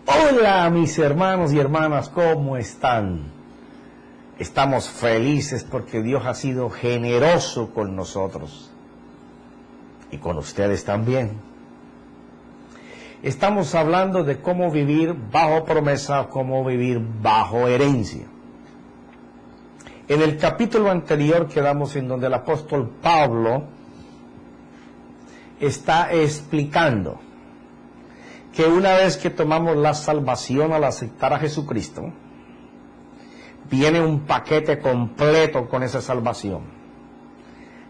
Hola mis hermanos y hermanas, ¿cómo están? Estamos felices porque Dios ha sido generoso con nosotros y con ustedes también. Estamos hablando de cómo vivir bajo promesa, cómo vivir bajo herencia. En el capítulo anterior quedamos en donde el apóstol Pablo está explicando que una vez que tomamos la salvación al aceptar a Jesucristo, viene un paquete completo con esa salvación.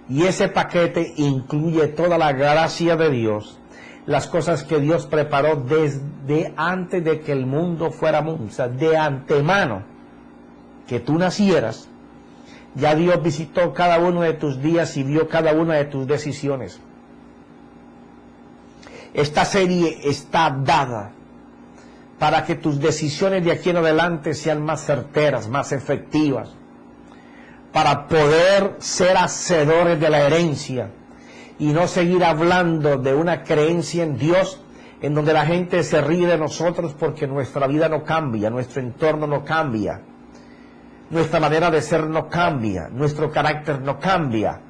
Y ese paquete incluye toda la gracia de Dios, las cosas que Dios preparó desde antes de que el mundo fuera mundo, o sea, de antemano, que tú nacieras, ya Dios visitó cada uno de tus días y vio cada una de tus decisiones. Esta serie está dada para que tus decisiones de aquí en adelante sean más certeras, más efectivas, para poder ser hacedores de la herencia y no seguir hablando de una creencia en Dios en donde la gente se ríe de nosotros porque nuestra vida no cambia, nuestro entorno no cambia, nuestra manera de ser no cambia, nuestro carácter no cambia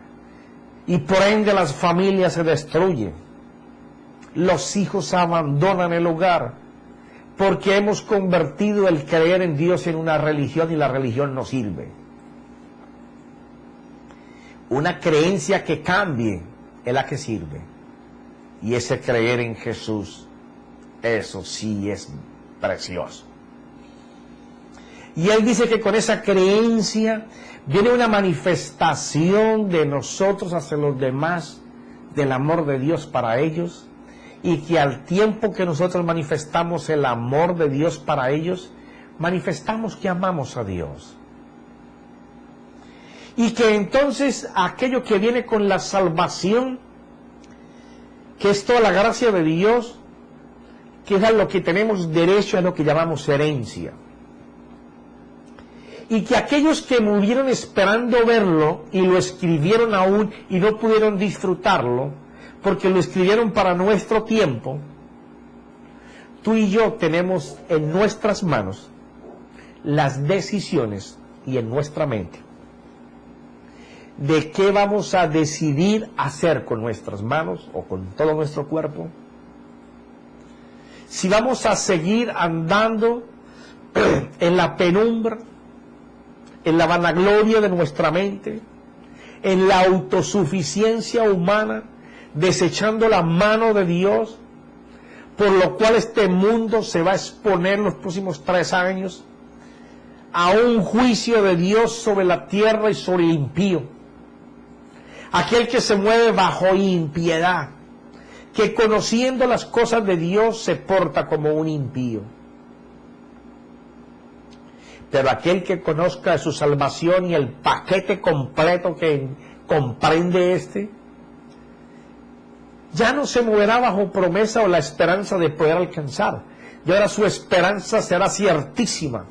y por ende las familias se destruyen. Los hijos abandonan el hogar porque hemos convertido el creer en Dios en una religión y la religión no sirve. Una creencia que cambie es la que sirve. Y ese creer en Jesús, eso sí es precioso. Y él dice que con esa creencia viene una manifestación de nosotros hacia los demás, del amor de Dios para ellos, y que al tiempo que nosotros manifestamos el amor de Dios para ellos, manifestamos que amamos a Dios. Y que entonces aquello que viene con la salvación, que es toda la gracia de Dios, que es a lo que tenemos derecho, a lo que llamamos herencia. Y que aquellos que murieron esperando verlo y lo escribieron aún y no pudieron disfrutarlo, porque lo escribieron para nuestro tiempo, tú y yo tenemos en nuestras manos las decisiones y en nuestra mente de qué vamos a decidir hacer con nuestras manos o con todo nuestro cuerpo. Si vamos a seguir andando en la penumbra, en la vanagloria de nuestra mente, en la autosuficiencia humana, desechando la mano de Dios, por lo cual este mundo se va a exponer los próximos 3 años a un juicio de Dios sobre la tierra y sobre el impío. Aquel que se mueve bajo impiedad, que conociendo las cosas de Dios se porta como un impío. Pero aquel que conozca de su salvación y el paquete completo que comprende ya no se moverá bajo promesa o la esperanza de poder alcanzar. Y ahora su esperanza será ciertísima,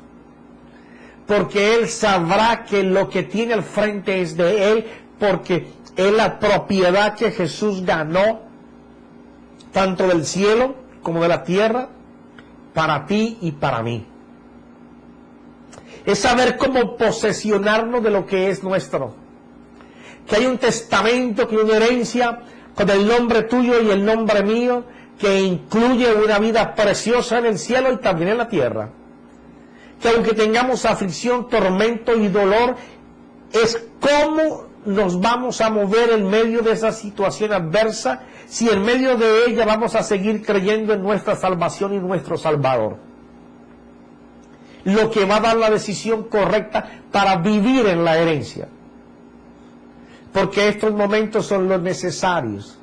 porque él sabrá que lo que tiene al frente es de él, porque es la propiedad que Jesús ganó, tanto del cielo como de la tierra, para ti y para mí. Es saber cómo posesionarnos de lo que es nuestro. Que hay un testamento, que hay una herencia con el nombre tuyo y el nombre mío, que incluye una vida preciosa en el cielo y también en la tierra. Que aunque tengamos aflicción, tormento y dolor, es cómo nos vamos a mover en medio de esa situación adversa, si en medio de ella vamos a seguir creyendo en nuestra salvación y nuestro Salvador. Lo que va a dar la decisión correcta para vivir en la herencia. Porque estos momentos son los necesarios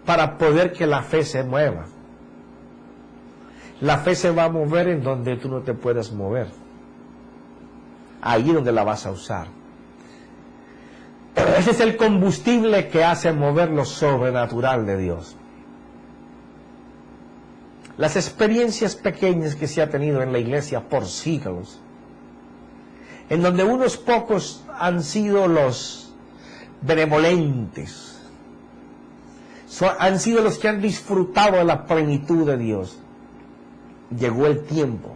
para poder que la fe se mueva. La fe se va a mover en donde tú no te puedes mover. Ahí donde la vas a usar. Ese es el combustible que hace mover lo sobrenatural de Dios. Las experiencias pequeñas que se ha tenido en la iglesia por siglos, en donde unos pocos han sido los benevolentes, han sido los que han disfrutado de la plenitud de Dios. llegó el tiempo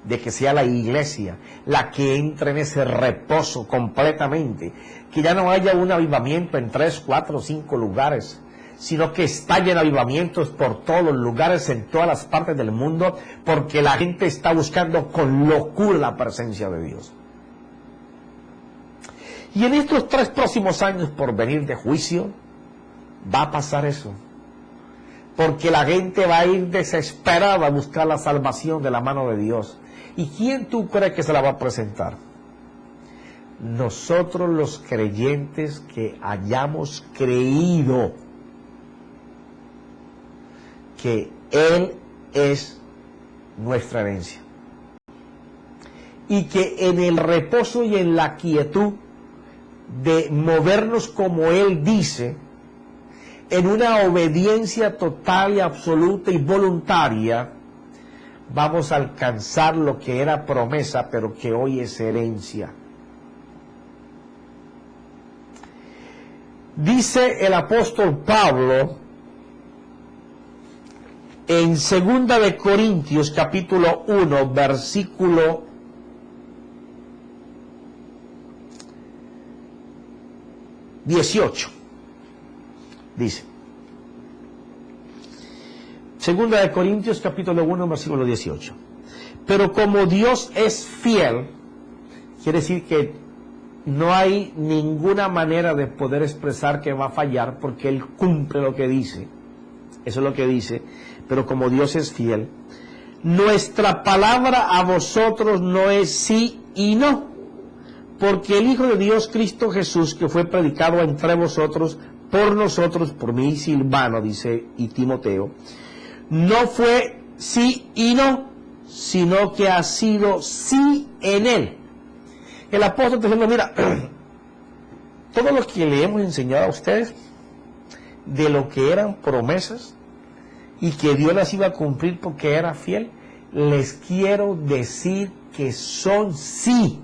de que sea la iglesia la que entre en ese reposo completamente, que ya no haya un avivamiento en 3, 4, 5 lugares, sino que estallen avivamientos por todos los lugares, en todas las partes del mundo, porque la gente está buscando con locura la presencia de Dios. Y en estos 3 próximos años por venir de juicio, va a pasar eso. Porque la gente va a ir desesperada a buscar la salvación de la mano de Dios. ¿Y quién tú crees que se la va a presentar? Nosotros los creyentes que hayamos creído que Él es nuestra herencia. Y que en el reposo y en la quietud de movernos como Él dice, en una obediencia total y absoluta y voluntaria, vamos a alcanzar lo que era promesa, pero que hoy es herencia. Dice el apóstol Pablo en 2 de Corintios capítulo 1, versículo 18. Dice, 2 de Corintios capítulo 1, versículo 18. Pero como Dios es fiel, quiere decir que no hay ninguna manera de poder expresar que va a fallar, porque Él cumple lo que dice. Eso es lo que dice. Pero como Dios es fiel, nuestra palabra a vosotros no es sí y no, porque el Hijo de Dios, Cristo Jesús, que fue predicado entre vosotros, por nosotros, por mí y Silvano, dice, y Timoteo, no fue sí y no, sino que ha sido sí en Él. El apóstol está diciendo, mira, todo lo que le hemos enseñado a ustedes, de lo que eran promesas, y que Dios las iba a cumplir porque era fiel, les quiero decir que son sí,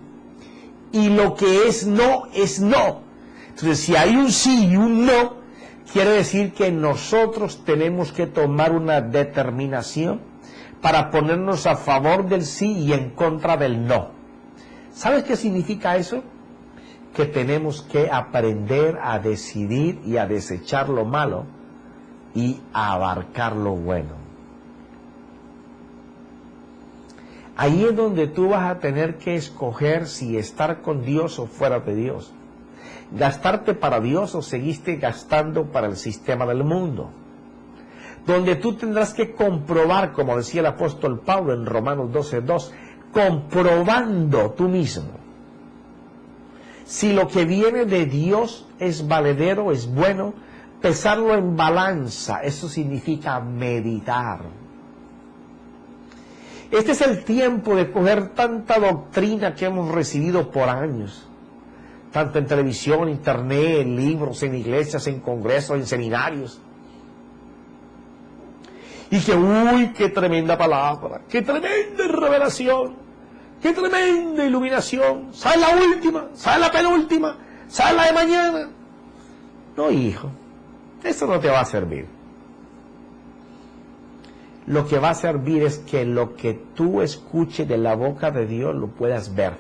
y lo que es no, es no. Entonces, si hay un sí y un no, quiere decir que nosotros tenemos que tomar una determinación para ponernos a favor del sí y en contra del no. ¿Sabes qué significa eso? Que tenemos que aprender a decidir y a desechar lo malo y a abarcar lo bueno. Ahí es donde tú vas a tener que escoger si estar con Dios o fuera de Dios. Gastarte para Dios o seguiste gastando para el sistema del mundo. Donde tú tendrás que comprobar, como decía el apóstol Pablo en Romanos 12:2, comprobando tú mismo si lo que viene de Dios es valedero, es bueno, pesarlo en balanza. Eso significa meditar. Este es el tiempo de coger tanta doctrina que hemos recibido por años, tanto en televisión, internet, en libros, en iglesias, en congresos, en seminarios. Y que, uy, qué tremenda palabra, qué tremenda revelación, qué tremenda iluminación. ¿Sabes la última? ¿Sabes la penúltima? ¿Sabes la de mañana? No, hijo, eso no te va a servir. Lo que va a servir es que lo que tú escuches de la boca de Dios lo puedas ver.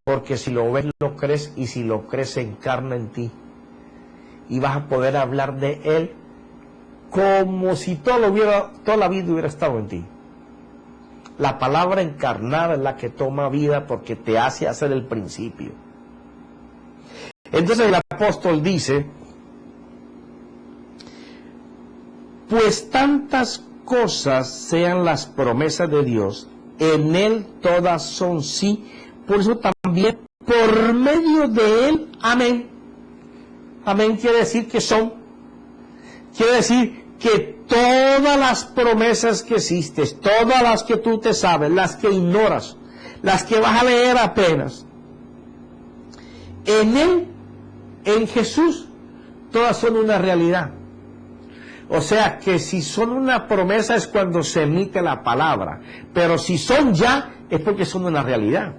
Porque si lo ves, lo crees, y si lo crees, se encarna en ti. Y vas a poder hablar de Él como si toda la vida hubiera estado en ti. La palabra encarnada es la que toma vida porque te hace hacer el principio. Entonces el apóstol dice, pues tantas cosas sean las promesas de Dios, en Él todas son sí, por eso también por medio de Él, amén. Amén quiere decir que son. Quiere decir que todas las promesas que existes, todas las que tú te sabes, las que ignoras, las que vas a leer apenas, en Él, en Jesús, todas son una realidad. O sea que si son una promesa es cuando se emite la palabra, pero si son ya es porque son una realidad.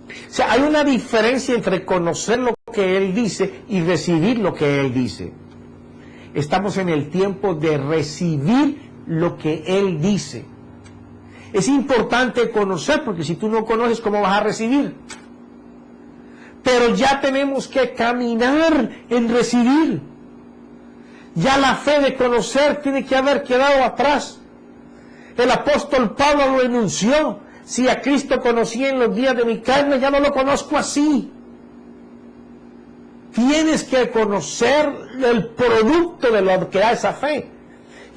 O sea, hay una diferencia entre conocer lo que Él dice y recibir lo que Él dice. Estamos en el tiempo de recibir lo que Él dice. Es importante conocer, porque si tú no conoces, ¿cómo vas a recibir? Pero ya tenemos que caminar en recibir. Ya la fe de conocer tiene que haber quedado atrás. El apóstol Pablo lo enunció. Si a Cristo conocí en los días de mi carne, ya no lo conozco así. Tienes que conocer el producto de lo que da esa fe,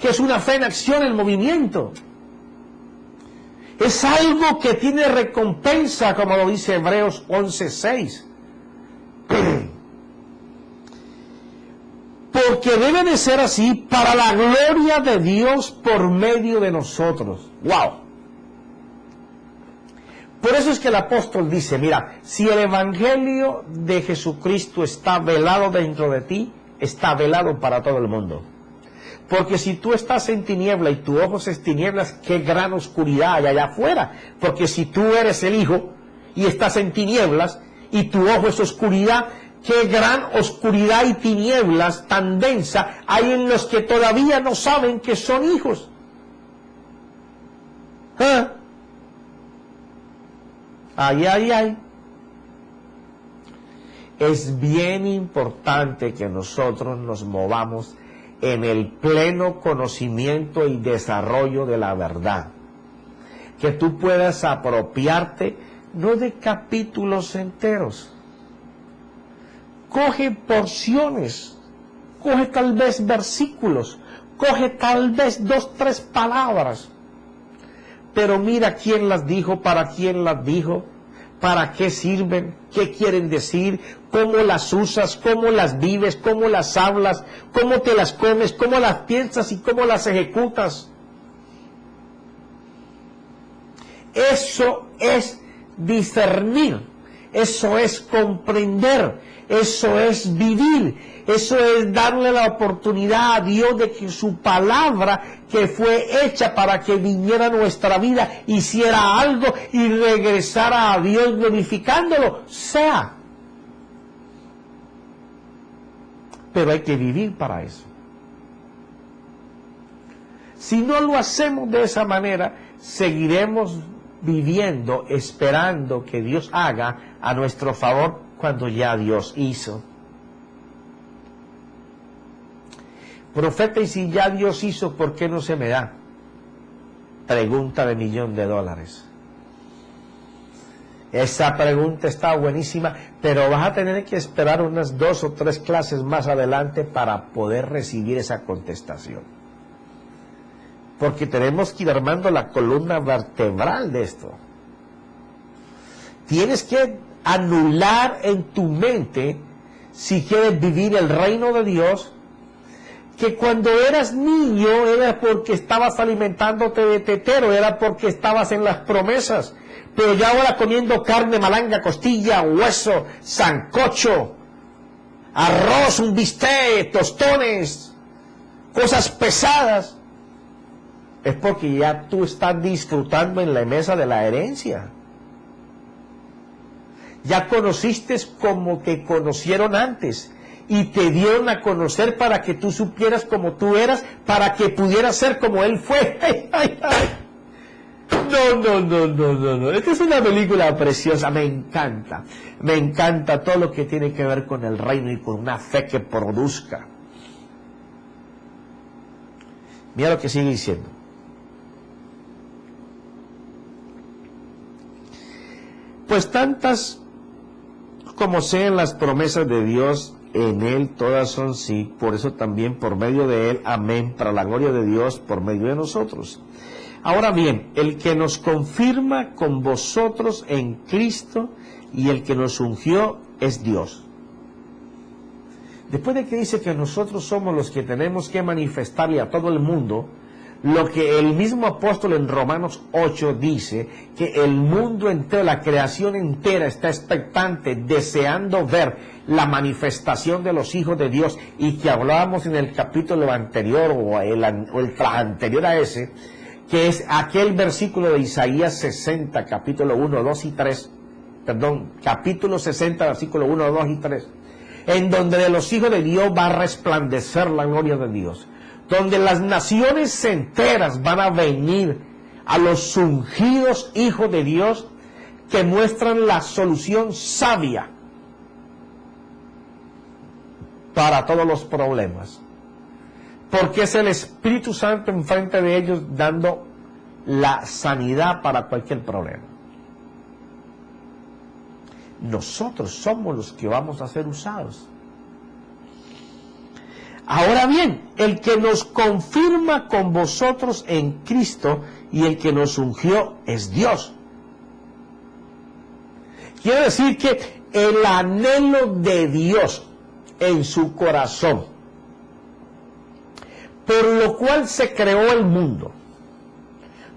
que es una fe en acción, en movimiento. Es algo que tiene recompensa, como lo dice Hebreos 11:6. Porque debe de ser así para la gloria de Dios por medio de nosotros. ¡Wow! Por eso es que el apóstol dice, mira, si el evangelio de Jesucristo está velado dentro de ti, está velado para todo el mundo. Porque si tú estás en tiniebla y tu ojo es tinieblas, qué gran oscuridad hay allá afuera. Porque si tú eres el Hijo y estás en tinieblas y tu ojo es oscuridad, qué gran oscuridad y tinieblas tan densa hay en los que todavía no saben que son hijos. ¿Ah? Ay, ay, ay. Es bien importante que nosotros nos movamos en el pleno conocimiento y desarrollo de la verdad. Que tú puedas apropiarte no de capítulos enteros. Coge porciones, coge tal vez versículos, coge tal vez 2, 3 palabras. Pero mira quién las dijo, para quién las dijo, para qué sirven, qué quieren decir, cómo las usas, cómo las vives, cómo las hablas, cómo te las comes, cómo las piensas y cómo las ejecutas. Eso es discernir, eso es comprender, eso es vivir, eso es darle la oportunidad a Dios de que su palabra, que fue hecha para que viniera a nuestra vida, hiciera algo y regresara a Dios glorificándolo, sea. Pero hay que vivir para eso. Si no lo hacemos de esa manera, seguiremos viviendo, esperando que Dios haga a nuestro favor cuando ya Dios hizo. Profeta, y si ya Dios hizo, ¿por qué no se me da? Pregunta de $1.000.000. Esa pregunta está buenísima, pero vas a tener que esperar unas 2 o 3 clases más adelante para poder recibir esa contestación. Porque tenemos que ir armando la columna vertebral de esto. Tienes que anular en tu mente, si quieres vivir el reino de Dios, que cuando eras niño era porque estabas alimentándote de tetero, era porque estabas en las promesas, pero ya ahora comiendo carne, malanga, costilla, hueso, sancocho, arroz, un bistec, tostones, cosas pesadas, es porque ya tú estás disfrutando en la mesa de la herencia. Ya conociste como te conocieron antes y te dieron a conocer para que tú supieras como tú eras, para que pudieras ser como Él fue. ¡Ay, ay, ay! No. Esta es una película preciosa, me encanta. Me encanta todo lo que tiene que ver con el reino y con una fe que produzca. Mira lo que sigue diciendo. Pues tantas como sean las promesas de Dios, en Él todas son sí, por eso también por medio de Él, amén, para la gloria de Dios por medio de nosotros. Ahora bien, el que nos confirma con vosotros en Cristo y el que nos ungió es Dios. Después de que dice que nosotros somos los que tenemos que manifestarle a todo el mundo lo que el mismo apóstol en Romanos 8 dice, que el mundo entero, la creación entera está expectante, deseando ver la manifestación de los hijos de Dios, y que hablábamos en el capítulo anterior o el anterior a ese, que es aquel versículo de Isaías 60, capítulo 1, 2 y 3, capítulo 60, versículo 1, 2 y 3, en donde de los hijos de Dios va a resplandecer la gloria de Dios. donde las naciones enteras van a venir a los ungidos hijos de Dios que muestran la solución sabia para todos los problemas, porque es el Espíritu Santo enfrente de ellos dando la sanidad para cualquier problema. Nosotros somos los que vamos a ser usados. Ahora bien, el que nos confirma con vosotros en Cristo y el que nos ungió es Dios. Quiere decir que el anhelo de Dios en su corazón, por lo cual se creó el mundo,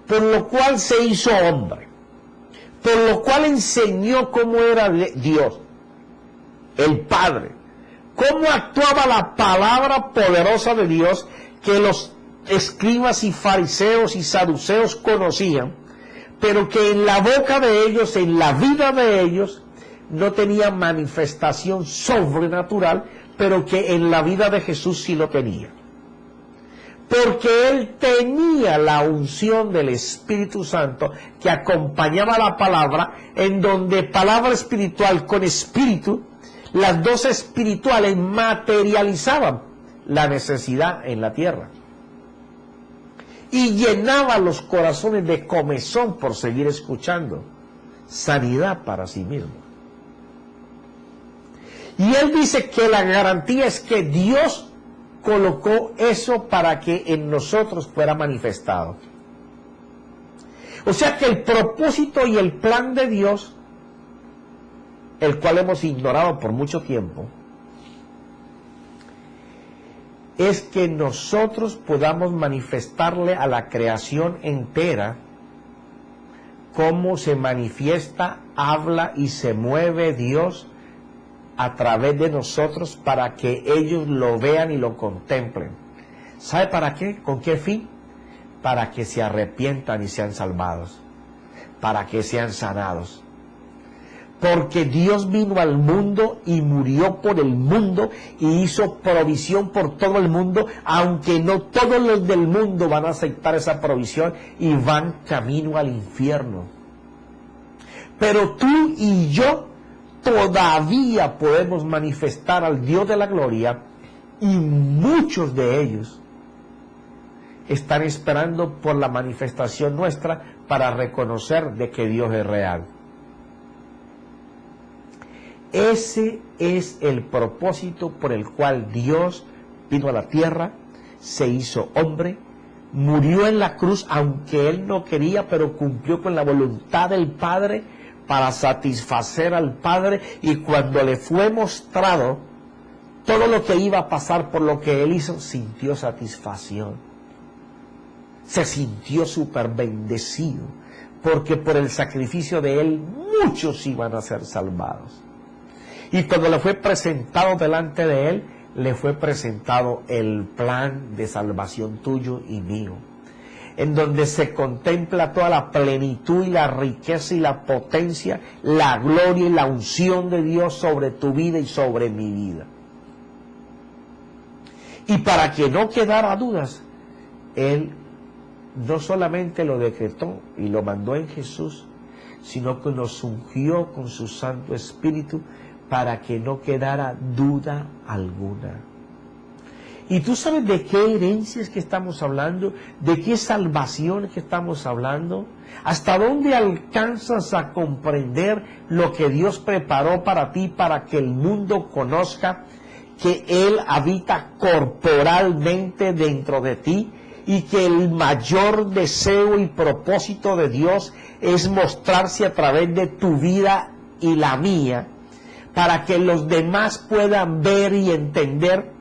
por lo cual se hizo hombre, por lo cual enseñó cómo era Dios, el Padre, cómo actuaba la palabra poderosa de Dios que los escribas y fariseos y saduceos conocían, pero que en la boca de ellos, en la vida de ellos, no tenía manifestación sobrenatural, pero que en la vida de Jesús sí lo tenía. Porque Él tenía la unción del Espíritu Santo que acompañaba la palabra, en donde palabra espiritual con espíritu, las dos espirituales materializaban la necesidad en la tierra. Y llenaba los corazones de comezón por seguir escuchando, sanidad para sí mismo. Y él dice que la garantía es que Dios colocó eso para que en nosotros fuera manifestado. O sea que el propósito y el plan de Dios, el cual hemos ignorado por mucho tiempo, es que nosotros podamos manifestarle a la creación entera cómo se manifiesta, habla y se mueve Dios a través de nosotros para que ellos lo vean y lo contemplen. ¿Sabe para qué? ¿Con qué fin? Para que se arrepientan y sean salvados, para que sean sanados. Porque Dios vino al mundo y murió por el mundo y hizo provisión por todo el mundo, aunque no todos los del mundo van a aceptar esa provisión y van camino al infierno. Pero tú y yo todavía podemos manifestar al Dios de la gloria, y muchos de ellos están esperando por la manifestación nuestra para reconocer de que Dios es real. Ese es el propósito por el cual Dios vino a la tierra, se hizo hombre, murió en la cruz, aunque Él no quería, pero cumplió con la voluntad del Padre para satisfacer al Padre, y cuando le fue mostrado todo lo que iba a pasar por lo que Él hizo, sintió satisfacción. Se sintió súper bendecido, porque por el sacrificio de Él muchos iban a ser salvados. Y cuando le fue presentado delante de Él, le fue presentado el plan de salvación tuyo y mío, en donde se contempla toda la plenitud y la riqueza y la potencia, la gloria y la unción de Dios sobre tu vida y sobre mi vida. Y para que no quedara dudas, Él no solamente lo decretó y lo mandó en Jesús, sino que nos ungió con su Santo Espíritu para que no quedara duda alguna. ¿Y tú sabes de qué herencias que estamos hablando? ¿De qué salvación que estamos hablando? ¿Hasta dónde alcanzas a comprender lo que Dios preparó para ti, para que el mundo conozca que Él habita corporalmente dentro de ti, y que el mayor deseo y propósito de Dios es mostrarse a través de tu vida y la mía, para que los demás puedan ver y entender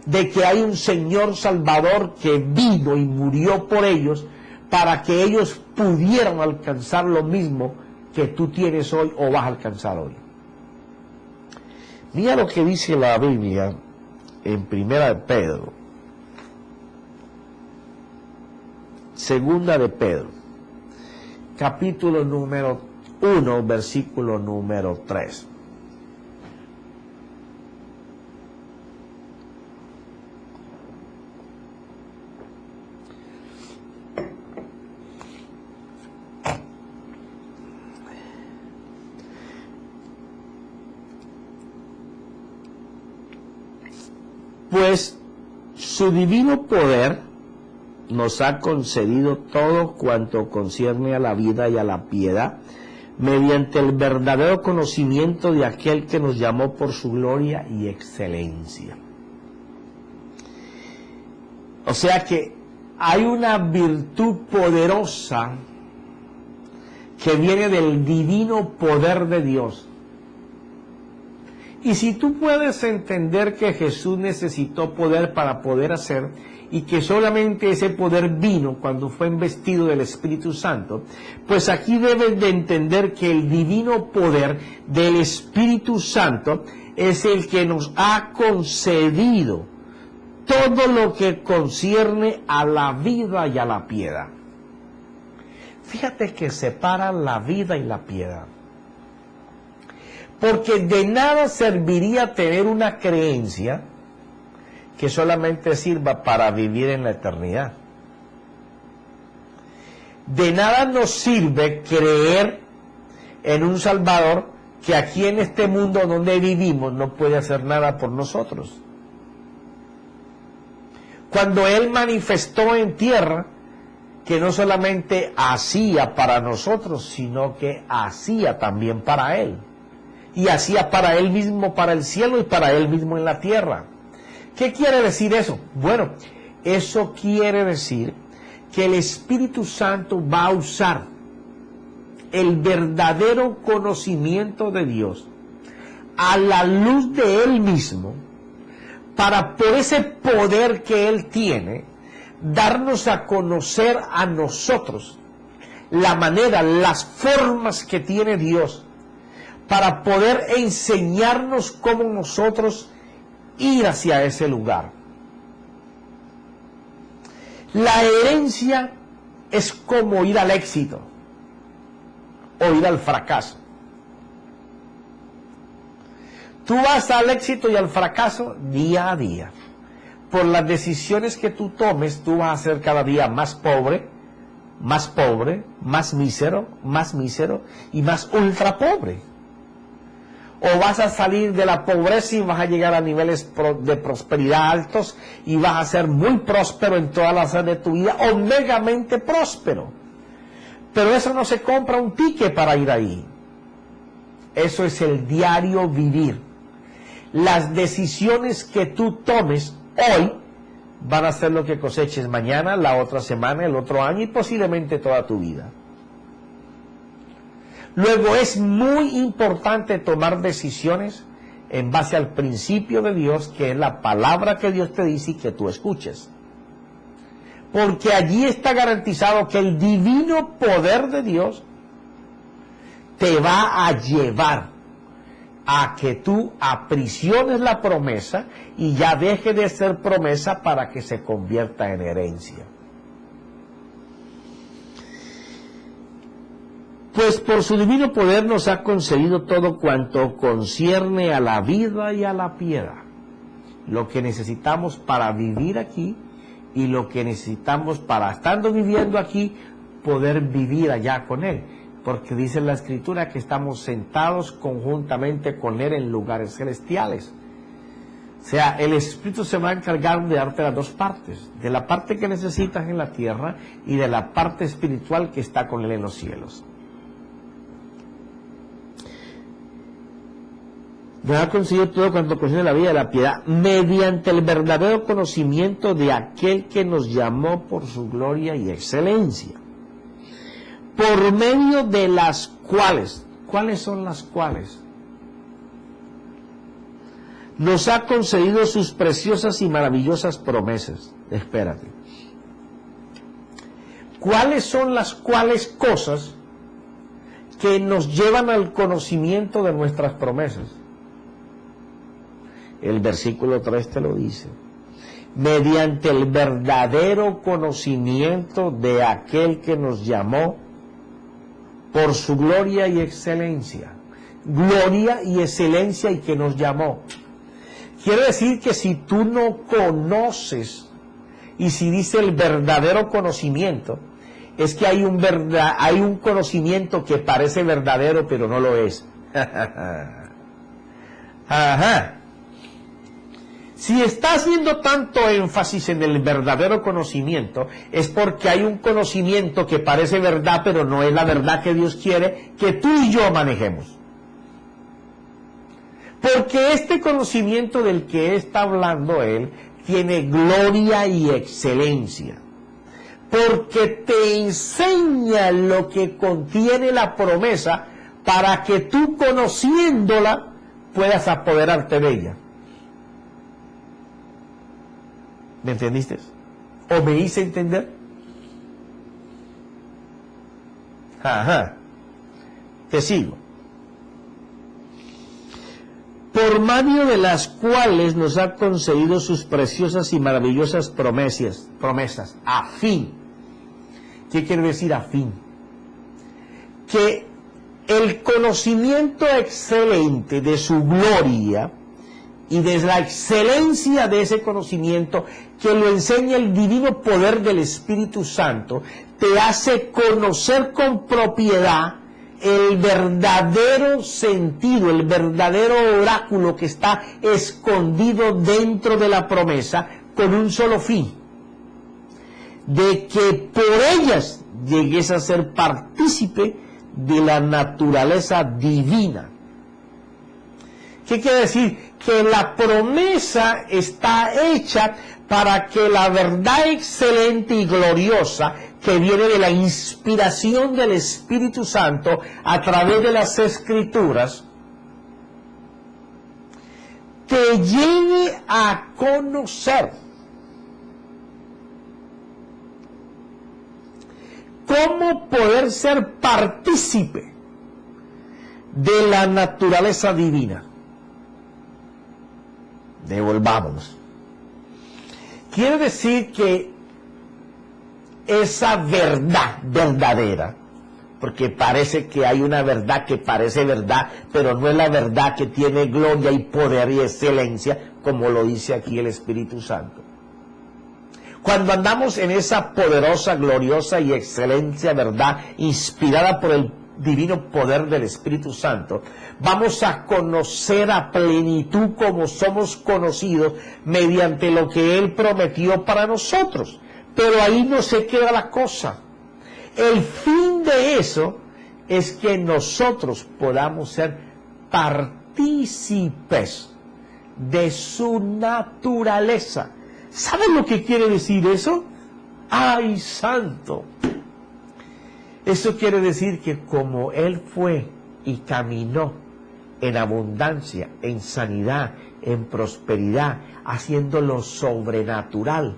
de que hay un Señor Salvador que vino y murió por ellos, para que ellos pudieran alcanzar lo mismo que tú tienes hoy o vas a alcanzar hoy? Mira lo que dice la Biblia en Primera de Pedro, Segunda de Pedro, capítulo número 1, versículo número 3. Pues su divino poder nos ha concedido todo cuanto concierne a la vida y a la piedad, mediante el verdadero conocimiento de aquel que nos llamó por su gloria y excelencia. O sea que hay una virtud poderosa que viene del divino poder de Dios. Y si tú puedes entender que Jesús necesitó poder para poder hacer, y que solamente ese poder vino cuando fue investido del Espíritu Santo, pues aquí debes de entender que el divino poder del Espíritu Santo es el que nos ha concedido todo lo que concierne a la vida y a la piedad. Fíjate que separa la vida y la piedad. Porque de nada serviría tener una creencia que solamente sirva para vivir en la eternidad. De nada nos sirve creer en un Salvador que aquí en este mundo donde vivimos no puede hacer nada por nosotros. Cuando Él manifestó en tierra que no solamente hacía para nosotros, sino que hacía también para Él. Y hacía para Él mismo, para el cielo y para Él mismo en la tierra. ¿Qué quiere decir eso? Bueno, eso quiere decir que el Espíritu Santo va a usar el verdadero conocimiento de Dios a la luz de Él mismo para, por ese poder que Él tiene, darnos a conocer a nosotros la manera, las formas que tiene Dios para poder enseñarnos cómo nosotros ir hacia ese lugar. La herencia es como ir al éxito o ir al fracaso. Tú vas al éxito y al fracaso día a día. Por las decisiones que tú tomes, tú vas a ser cada día más pobre, más mísero y más ultra pobre. O vas a salir de la pobreza y vas a llegar a niveles de prosperidad altos y vas a ser muy próspero en todas las áreas de tu vida, o megamente próspero. Pero eso no se compra un ticket para ir ahí. Eso es el diario vivir. Las decisiones que tú tomes hoy van a ser lo que coseches mañana, la otra semana, el otro año y posiblemente toda tu vida. Luego es muy importante tomar decisiones en base al principio de Dios, que es la palabra que Dios te dice y que tú escuches. Porque allí está garantizado que el divino poder de Dios te va a llevar a que tú aprisiones la promesa y ya deje de ser promesa para que se convierta en herencia. Pues por su divino poder nos ha concedido todo cuanto concierne a la vida y a la piedad. Lo que necesitamos para vivir aquí y lo que necesitamos para, estando viviendo aquí, poder vivir allá con Él. Porque dice la Escritura que estamos sentados conjuntamente con Él en lugares celestiales. O sea, el Espíritu se va a encargar de darte las dos partes. De la parte que necesitas en la tierra y de la parte espiritual que está con Él en los cielos. Nos ha conseguido todo cuanto concierne la vida y la piedad, mediante el verdadero conocimiento de aquel que nos llamó por su gloria y excelencia, por medio de las cuales, ¿cuáles son las cuales? Nos ha concedido sus preciosas y maravillosas promesas. Espérate. ¿Cuáles son las cuales cosas que nos llevan al conocimiento de nuestras promesas? El versículo 3 te lo dice. Mediante el verdadero conocimiento de aquel que nos llamó por su gloria y excelencia. Gloria y excelencia y que nos llamó. Quiere decir que si tú no conoces, y si dice el verdadero conocimiento, es que hay un conocimiento que parece verdadero pero no lo es. Ajá. Si está haciendo tanto énfasis en el verdadero conocimiento, es porque hay un conocimiento que parece verdad, pero no es la verdad que Dios quiere que tú y yo manejemos. Porque este conocimiento del que está hablando él tiene gloria y excelencia. Porque te enseña lo que contiene la promesa para que tú, conociéndola, puedas apoderarte de ella. ¿Me entendiste? ¿O me hice entender? Ajá. Te sigo. Por medio de las cuales nos ha concedido sus preciosas y maravillosas promesas, a fin. ¿Qué quiere decir a fin? Que el conocimiento excelente de su gloria y de la excelencia de ese conocimiento que lo enseña el divino poder del Espíritu Santo, te hace conocer con propiedad el verdadero sentido, el verdadero oráculo que está escondido dentro de la promesa con un solo fin: de que por ellas llegues a ser partícipe de la naturaleza divina. ¿Qué quiere decir? Que la promesa está hecha para que la verdad excelente y gloriosa que viene de la inspiración del Espíritu Santo a través de las Escrituras te lleve a conocer cómo poder ser partícipe de la naturaleza divina. Devolvámonos. Quiere decir que esa verdad verdadera, porque parece que hay una verdad que parece verdad, pero no es la verdad que tiene gloria y poder y excelencia, como lo dice aquí el Espíritu Santo. Cuando andamos en esa poderosa, gloriosa y excelente verdad, inspirada por el divino poder del Espíritu Santo, vamos a conocer a plenitud como somos conocidos mediante lo que Él prometió para nosotros. Pero ahí no se queda la cosa. El fin de eso es que nosotros podamos ser partícipes de su naturaleza. ¿Saben lo que quiere decir eso? ¡Ay, santo! Eso quiere decir que como Él fue y caminó en abundancia, en sanidad, en prosperidad, haciendo lo sobrenatural,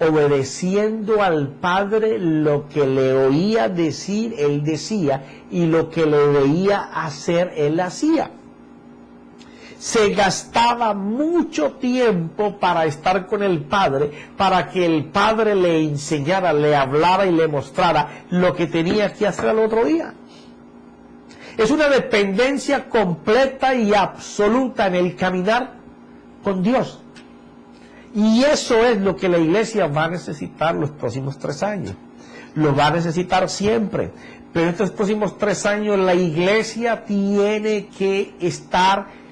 obedeciendo al Padre, lo que le oía decir, Él decía, y lo que le veía hacer, Él hacía. Se gastaba mucho tiempo para estar con el Padre, para que el Padre le enseñara, le hablara y le mostrara lo que tenía que hacer al otro día. Es una dependencia completa y absoluta en el caminar con Dios. Y eso es lo que la iglesia va a necesitar los próximos 3 años. Lo va a necesitar siempre. Pero estos próximos 3 años la iglesia tiene que estar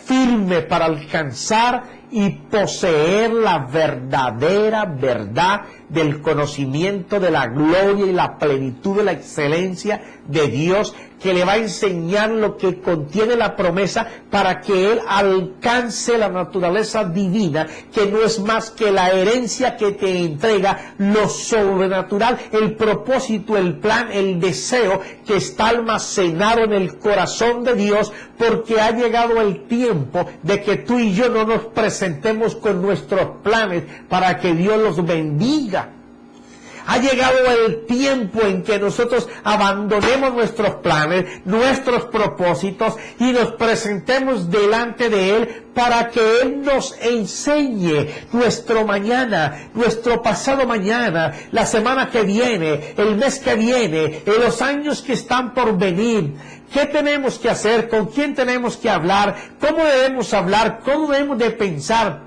firme para alcanzar y poseer la verdadera verdad del conocimiento de la gloria y la plenitud de la excelencia de Dios, que le va a enseñar lo que contiene la promesa para que Él alcance la naturaleza divina, que no es más que la herencia que te entrega lo sobrenatural, el propósito, el plan, el deseo que está almacenado en el corazón de Dios, porque ha llegado el tiempo de que tú y yo no nos presentemos con nuestros planes para que Dios los bendiga. Ha llegado el tiempo en que nosotros abandonemos nuestros planes, nuestros propósitos y nos presentemos delante de Él para que Él nos enseñe nuestro mañana, nuestro pasado mañana, la semana que viene, el mes que viene, en los años que están por venir. ¿Qué tenemos que hacer? ¿Con quién tenemos que hablar? ¿Cómo debemos hablar? ¿Cómo debemos de pensar?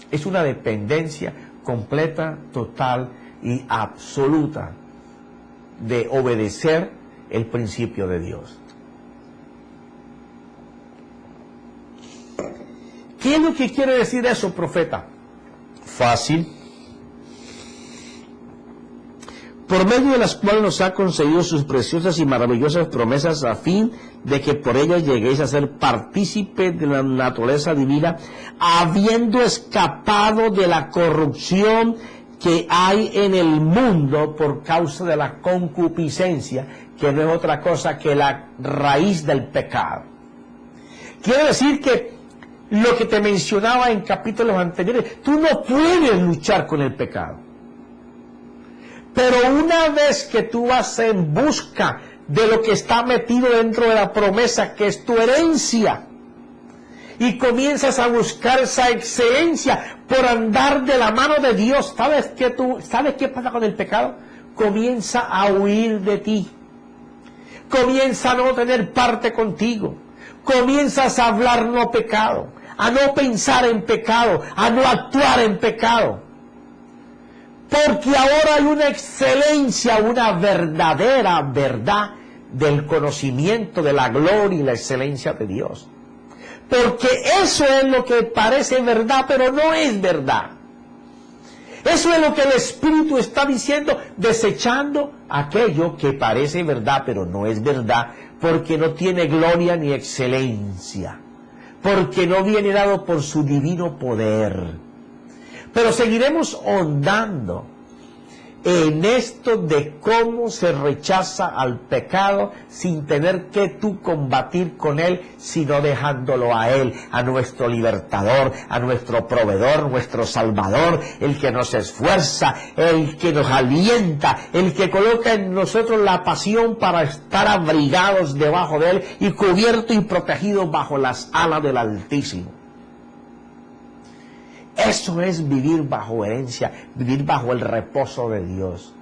Es una dependencia completa, total y absoluta de obedecer el principio de Dios. ¿Qué es lo que quiere decir eso, profeta? Fácil. Por medio de las cuales nos ha concedido sus preciosas y maravillosas promesas, a fin de que por ellas lleguéis a ser partícipes de la naturaleza divina, habiendo escapado de la corrupción que hay en el mundo por causa de la concupiscencia, que no es otra cosa que la raíz del pecado. Quiere decir que lo que te mencionaba en capítulos anteriores, tú no puedes luchar con el pecado. Pero una vez que tú vas en busca de lo que está metido dentro de la promesa, que es tu herencia, y comienzas a buscar esa excelencia por andar de la mano de Dios, ¿sabes qué pasa con el pecado? Comienza a huir de ti. Comienza a no tener parte contigo. Comienzas a hablar no pecado, a no pensar en pecado, a no actuar en pecado. Porque ahora hay una excelencia, una verdadera verdad del conocimiento de la gloria y la excelencia de Dios. Porque eso es lo que parece verdad, pero no es verdad. Eso es lo que el Espíritu está diciendo, desechando aquello que parece verdad, pero no es verdad, porque no tiene gloria ni excelencia, porque no viene dado por su divino poder. Pero seguiremos ahondando en esto de cómo se rechaza al pecado sin tener que tú combatir con él, sino dejándolo a él, a nuestro libertador, a nuestro proveedor, nuestro salvador, el que nos esfuerza, el que nos alienta, el que coloca en nosotros la pasión para estar abrigados debajo de él y cubiertos y protegidos bajo las alas del Altísimo. Eso es vivir bajo herencia, vivir bajo el reposo de Dios.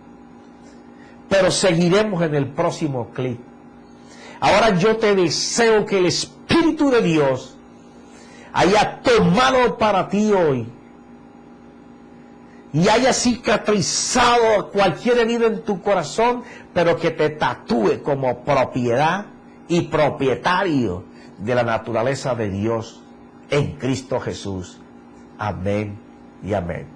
Pero seguiremos en el próximo clip. Ahora yo te deseo que el Espíritu de Dios haya tomado para ti hoy y haya cicatrizado cualquier herida en tu corazón, pero que te tatúe como propiedad y propietario de la naturaleza de Dios en Cristo Jesús. Amén y amén.